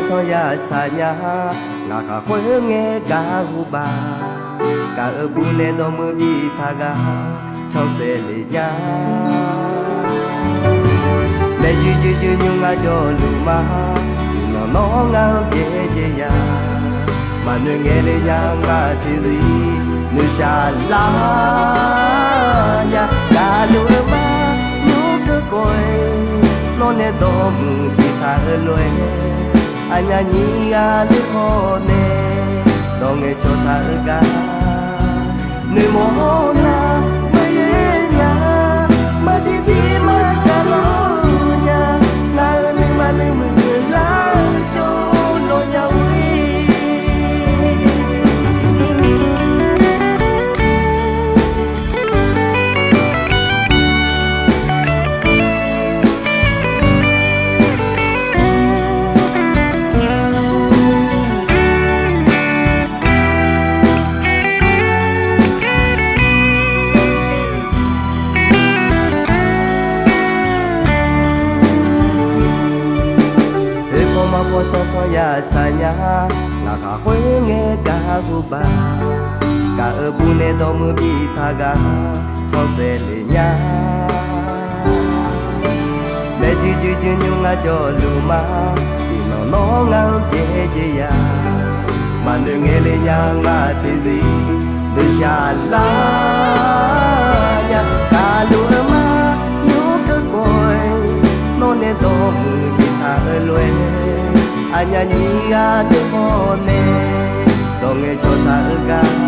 cho ya sa nhà ngà khá khối nghe cả hu ba cả ở bu lê đom mưa bi tha ga trong xe lê nhà lê ju nhung ngà cho lu ma nó ngang dễ ya mà nơi nghe lê nhà ngà thì gì nơi xa la nhà cả lu ma nhú cứ coi nó nè đom bi tha lôi anh nhỉ à nước hồ nè đong nghe cho ta ga nơi mồ na mới nhà mà đi mà cả lo nhà na nơi mà nơi mình lá cho nó nhau cho ya sa nhà ngà khá khối nghe cả hu ba cả ở bu nê đom mưa bi tha ga trong xe lê nhà lê ju nhung ngà cho lu ma thì nó ngang dễ ya mà nơi nghe lê nhà ngà thì gì nơi xa la nhà cả lu ma nhú cứ coi nó nê đom mưa bi tha lôi anh nhỉ à đừng có nè đong nghe cho ta ga